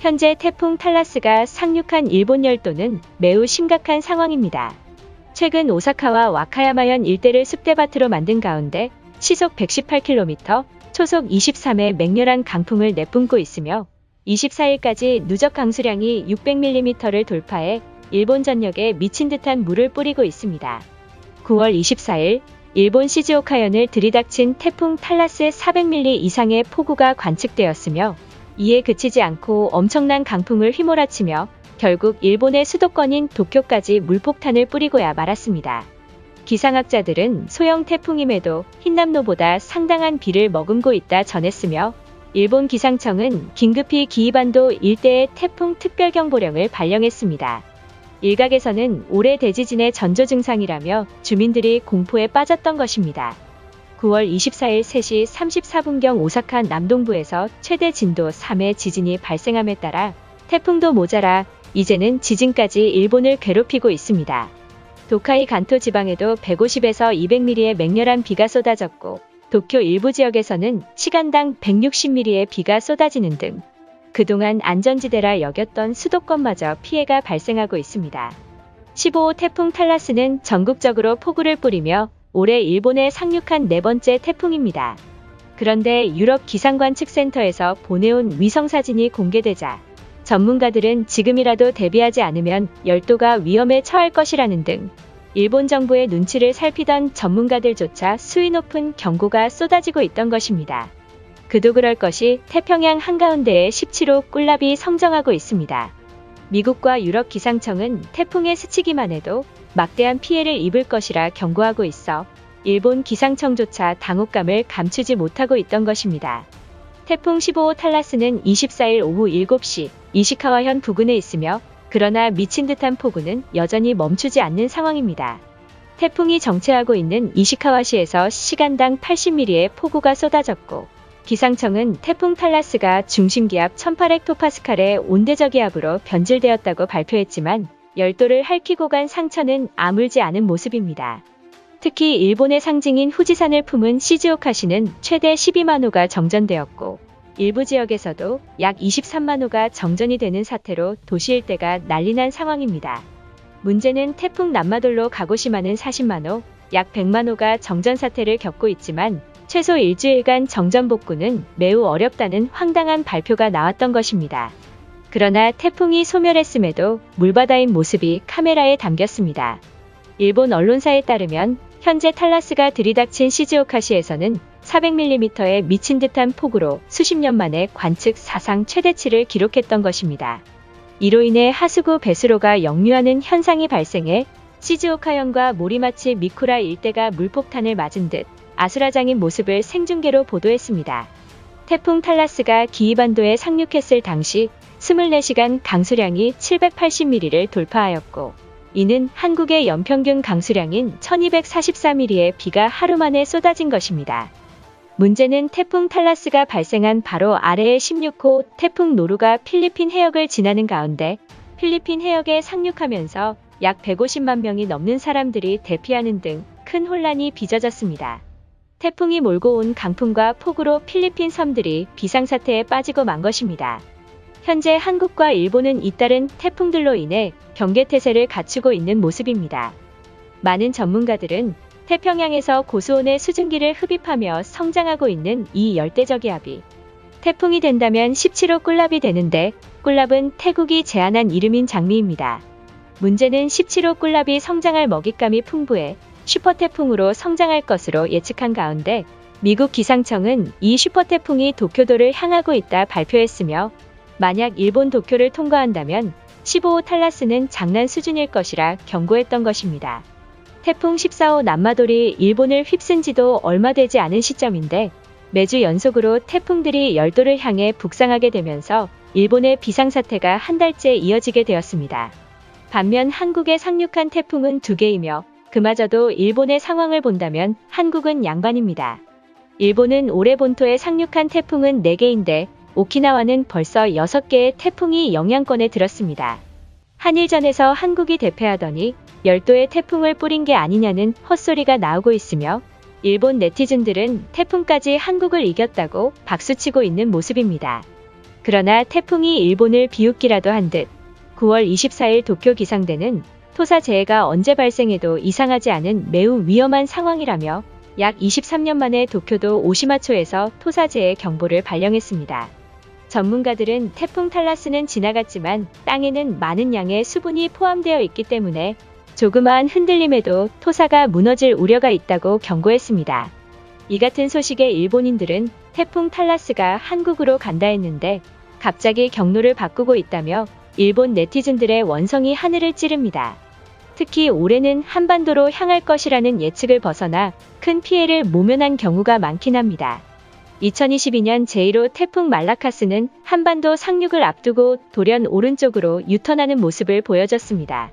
현재 태풍 탈라스가 상륙한 일본 열도는 매우 심각한 상황입니다. 최근 오사카와 와카야마현 일대를 쑥대밭으로 만든 가운데 시속 118km, 초속 23의 맹렬한 강풍을 내뿜고 있으며 24일까지 누적 강수량이 600mm를 돌파해 일본 전역에 미친 듯한 물을 뿌리고 있습니다. 9월 24일 일본 시즈오카현을 들이닥친 태풍 탈라스의 400mm 이상의 폭우가 관측되었으며 이에 그치지 않고 엄청난 강풍을 휘몰아치며 결국 일본의 수도권인 도쿄까지 물폭탄을 뿌리고야 말았습니다. 기상학자들은 소형 태풍임에도 흰남노보다 상당한 비를 머금고 있다 전했으며 일본 기상청은 긴급히 기이반도 일대에 태풍 특별경보령을 발령했습니다. 일각에서는 올해 대지진의 전조 증상이라며 주민들이 공포에 빠졌던 것입니다. 9월 24일 3시 34분경 오사카 남동부에서 최대 진도 3의 지진이 발생함에 따라 태풍도 모자라 이제는 지진까지 일본을 괴롭히고 있습니다. 도카이 간토 지방에도 150에서 200mm의 맹렬한 비가 쏟아졌고 도쿄 일부 지역에서는 시간당 160mm의 비가 쏟아지는 등 그동안 안전지대라 여겼던 수도권마저 피해가 발생하고 있습니다. 15호 태풍 탈라스는 전국적으로 폭우를 뿌리며 올해 일본에 상륙한 네 번째 태풍입니다. 그런데 유럽 기상관측센터에서 보내온 위성사진이 공개되자 전문가들은 지금이라도 대비하지 않으면 열도가 위험에 처할 것이라는 등 일본 정부의 눈치를 살피던 전문가들조차 수위 높은 경고가 쏟아지고 있던 것입니다. 그도 그럴 것이 태평양 한가운데에 17호 꿀랍이 성정하고 있습니다. 미국과 유럽 기상청은 태풍에 스치기만 해도 막대한 피해를 입을 것이라 경고하고 있어 일본 기상청조차 당혹감을 감추지 못하고 있던 것입니다. 태풍 15호 탈라스는 24일 오후 7시 이시카와현 부근에 있으며 그러나 미친 듯한 폭우는 여전히 멈추지 않는 상황입니다. 태풍이 정체하고 있는 이시카와시에서 시간당 80mm의 폭우가 쏟아졌고 기상청은 태풍 탈라스가 중심기압 1800헥토파스칼의 온대저기압으로 변질되었다고 발표했지만 열도를 핥히고 간 상처는 아물지 않은 모습입니다. 특히 일본의 상징인 후지산을 품은 시즈오카시는 최대 12만 호가 정전되었고 일부 지역에서도 약 23만 호가 정전이 되는 사태로 도시 일대가 난리난 상황입니다. 문제는 태풍 남마돌로 가고시마는 40만 호, 약 100만 호가 정전 사태를 겪고 있지만 최소 일주일간 정전 복구는 매우 어렵다는 황당한 발표가 나왔던 것입니다. 그러나 태풍이 소멸했음에도 물바다인 모습이 카메라에 담겼습니다. 일본 언론사에 따르면 현재 탈라스가 들이닥친 시즈오카시에서는 400mm의 미친 듯한 폭우로 수십 년 만에 관측 사상 최대치를 기록했던 것입니다. 이로 인해 하수구 배수로가 역류하는 현상이 발생해 시즈오카현과 모리마치 미쿠라 일대가 물폭탄을 맞은 듯 아수라장인 모습을 생중계로 보도했습니다. 태풍 탈라스가 기이반도에 상륙했을 당시 24시간 강수량이 780mm를 돌파하였고 이는 한국의 연평균 강수량인 1244mm의 비가 하루 만에 쏟아진 것입니다. 문제는 태풍 탈라스가 발생한 바로 아래의 16호 태풍 노루가 필리핀 해역을 지나는 가운데 필리핀 해역에 상륙하면서 약 150만 명이 넘는 사람들이 대피하는 등 큰 혼란이 빚어졌습니다. 태풍이 몰고 온 강풍과 폭우로 필리핀 섬들이 비상사태에 빠지고 만 것입니다. 현재 한국과 일본은 잇따른 태풍들로 인해 경계태세를 갖추고 있는 모습입니다. 많은 전문가들은 태평양에서 고수온의 수증기를 흡입하며 성장하고 있는 이 열대저기압이 태풍이 된다면 17호 꿀랍이 되는데 꿀랍은 태국이 제안한 이름인 장미입니다. 문제는 17호 꿀랍이 성장할 먹잇감이 풍부해 슈퍼태풍으로 성장할 것으로 예측한 가운데 미국 기상청은 이 슈퍼태풍이 도쿄도를 향하고 있다 발표했으며 만약 일본 도쿄를 통과한다면 15호 탈라스는 장난 수준일 것이라 경고했던 것입니다. 태풍 14호 남마돌이 일본을 휩쓴 지도 얼마 되지 않은 시점인데 매주 연속으로 태풍들이 열도를 향해 북상하게 되면서 일본의 비상사태가 한 달째 이어지게 되었습니다. 반면 한국에 상륙한 태풍은 2개이며 그마저도 일본의 상황을 본다면 한국은 양반입니다. 일본은 올해 본토에 상륙한 태풍은 4개인데 오키나와는 벌써 6개의 태풍이 영향권에 들었습니다. 한일전에서 한국이 대패하더니 열도의 태풍을 뿌린 게 아니냐는 헛소리가 나오고 있으며 일본 네티즌들은 태풍까지 한국을 이겼다고 박수치고 있는 모습입니다. 그러나 태풍이 일본을 비웃기라도 한 듯 9월 24일 도쿄 기상대는 토사 재해가 언제 발생해도 이상하지 않은 매우 위험한 상황이라며 약 23년 만에 도쿄도 오시마초에서 토사 재해 경보를 발령했습니다. 전문가들은 태풍 탈라스는 지나갔지만 땅에는 많은 양의 수분이 포함되어 있기 때문에 조그마한 흔들림에도 토사가 무너질 우려가 있다고 경고했습니다. 이 같은 소식에 일본인들은 태풍 탈라스가 한국으로 간다 했는데 갑자기 경로를 바꾸고 있다며 일본 네티즌들의 원성이 하늘을 찌릅니다. 특히 올해는 한반도로 향할 것이라는 예측을 벗어나 큰 피해를 모면한 경우가 많긴 합니다. 2022년 제1호 태풍 말라카스는 한반도 상륙을 앞두고 돌연 오른쪽으로 유턴하는 모습을 보여줬습니다.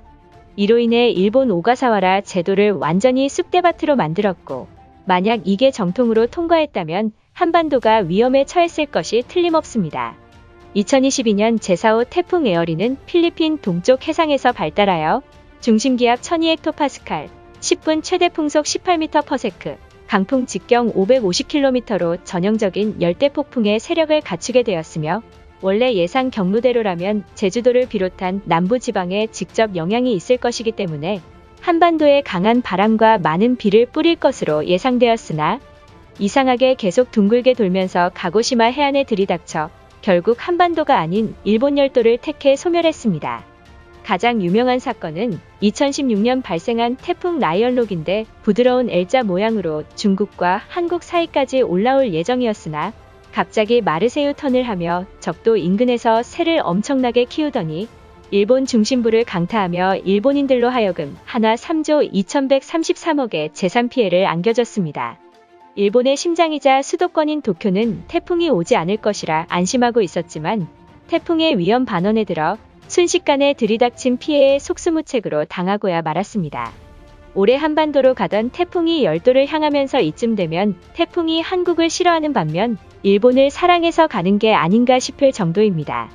이로 인해 일본 오가사와라 제도를 완전히 쑥대밭으로 만들었고 만약 이게 정통으로 통과했다면 한반도가 위험에 처했을 것이 틀림없습니다. 2022년 제4호 태풍 에어리는 필리핀 동쪽 해상에서 발달하여 중심기압 1200헥토파스칼, 10분 최대 풍속 18m/s, 강풍 직경 550km로 전형적인 열대폭풍의 세력을 갖추게 되었으며 원래 예상 경로대로라면 제주도를 비롯한 남부지방에 직접 영향이 있을 것이기 때문에 한반도에 강한 바람과 많은 비를 뿌릴 것으로 예상되었으나 이상하게 계속 둥글게 돌면서 가고시마 해안에 들이닥쳐 결국 한반도가 아닌 일본 열도를 택해 소멸했습니다. 가장 유명한 사건은 2016년 발생한 태풍 라이언록인데 부드러운 L자 모양으로 중국과 한국 사이까지 올라올 예정이었으나 갑자기 마르세유 턴을 하며 적도 인근에서 새를 엄청나게 키우더니 일본 중심부를 강타하며 일본인들로 하여금 한화 3조 2133억의 재산 피해를 안겨줬습니다. 일본의 심장이자 수도권인 도쿄는 태풍이 오지 않을 것이라 안심하고 있었지만 태풍의 위험 반원에 들어 순식간에 들이닥친 피해에 속수무책으로 당하고야 말았습니다. 올해 한반도로 가던 태풍이 열도를 향하면서 이쯤 되면 태풍이 한국을 싫어하는 반면 일본을 사랑해서 가는 게 아닌가 싶을 정도입니다.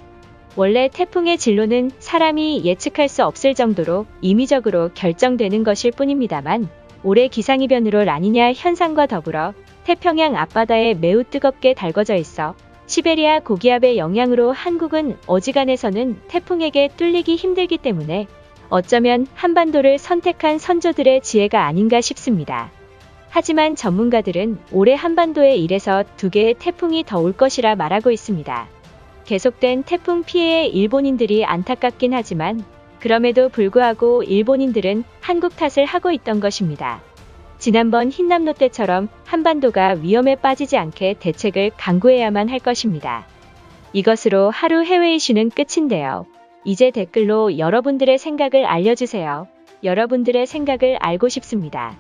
원래 태풍의 진로는 사람이 예측할 수 없을 정도로 임의적으로 결정되는 것일 뿐입니다만 올해 기상이변으로 라니냐 현상과 더불어 태평양 앞바다에 매우 뜨겁게 달궈져 있어 시베리아 고기압의 영향으로 한국은 어지간해서는 태풍에게 뚫리기 힘들기 때문에 어쩌면 한반도를 선택한 선조들의 지혜가 아닌가 싶습니다. 하지만 전문가들은 올해 한반도에 1에서 2개의 태풍이 더 올 것이라 말하고 있습니다. 계속된 태풍 피해에 일본인들이 안타깝긴 하지만 그럼에도 불구하고 일본인들은 한국 탓을 하고 있던 것입니다. 지난번 흰남노 때처럼 한반도가 위험에 빠지지 않게 대책을 강구해야만 할 것입니다. 이것으로 하루 해외 이슈는 끝인데요. 이제 댓글로 여러분들의 생각을 알려주세요. 여러분들의 생각을 알고 싶습니다.